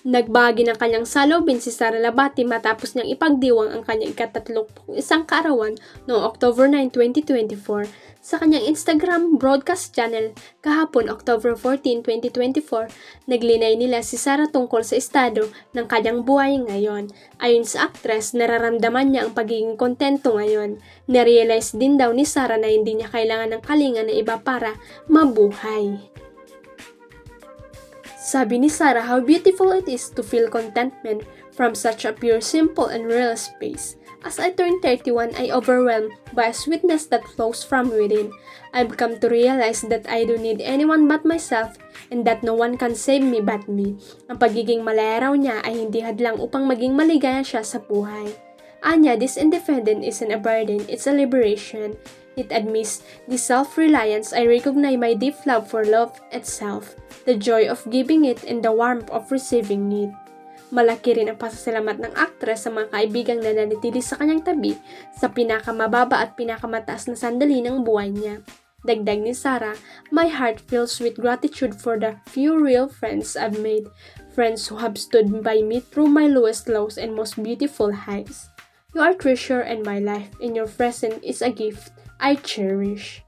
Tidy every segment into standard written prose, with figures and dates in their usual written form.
Nagbahagi ng kanyang saloobin si Sara Labati matapos niyang ipagdiwang ang kanyang ika-31 kaarawan noong October 9, 2024 sa kanyang Instagram broadcast channel kahapon October 14, 2024. Naglinay nila si Sara tungkol sa estado ng kanyang buhay ngayon. Ayon sa aktres, nararamdaman niya ang pagiging kontento ngayon. Narealize din daw ni Sara na hindi niya kailangan ng kalinga na iba para mabuhay. Sabi ni Sara, how beautiful it is to feel contentment from such a pure, simple, and real space. As I turn 31, I overwhelmed by a sweetness that flows from within. I've come to realize that I don't need anyone but myself and that no one can save me but me. Ang pagiging malaya raw niya ay hindi hadlang upang maging maligaya siya sa buhay. Anya, this independence isn't a burden, it's a liberation. It admits the self-reliance. I recognize my deep love for love itself, the joy of giving it, and the warmth of receiving it. Malaki rin ang pasasalamat ng aktres sa mga kaibigang nananatili sa kanyang tabi sa pinakamababa at pinakamataas na sandali ng buhay niya. Dagdag ni Sara, my heart fills with gratitude for the few real friends I've made, friends who have stood by me through my lowest lows and most beautiful highs. You are treasure in my life, and your presence is a gift I cherish.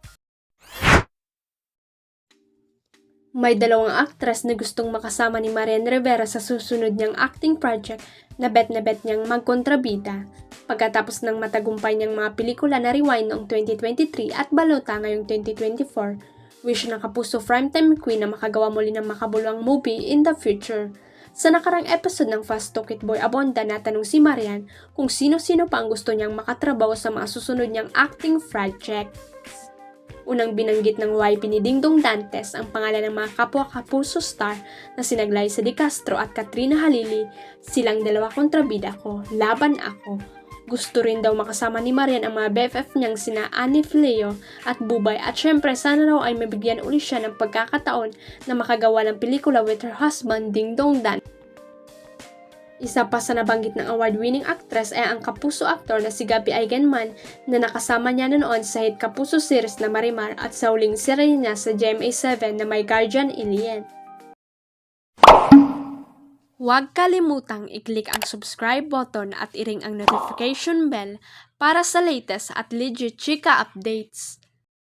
May dalawang aktres na gustong makasama ni Marian Rivera sa susunod niyang acting project na bet niyang magkontrabida. Pagkatapos ng matagumpay niyang mga pelikula na Rewind noong 2023 at Balota ngayong 2024, wish ng kapuso primetime queen na makagawa muli ng makabuluhang movie in the future. Sa nakarang episode ng Fast Talk with Boy Abonda, natanong si Marian kung sino-sino pa ang gusto niyang makatrabaho sa mga susunod niyang acting projects. Unang binanggit ng YP ni Dingdong Dantes ang pangalan ng mga kapwa-kapuso star na sina Glyza De Castro at Katrina Halili. Silang dalawa kontrabida ko, laban ako. Gusto rin daw makasama ni Marian ang mga BFF niyang sina Annie Fileo at Bubay at syempre sana raw ay mabigyan uli siya ng pagkakataon na makagawa ng pelikula with her husband Dingdong Dantes. Isa pa sa nabanggit ng award-winning actress ay ang kapuso actor na si Gabby Eigenman na nakasama niya noon sa hit kapuso series na Marimar at sa huling serye niya sa GMA7 na My Guardian Alien. Huwag kalimutang i-click ang subscribe button at i-ring ang notification bell para sa latest at legit chika updates.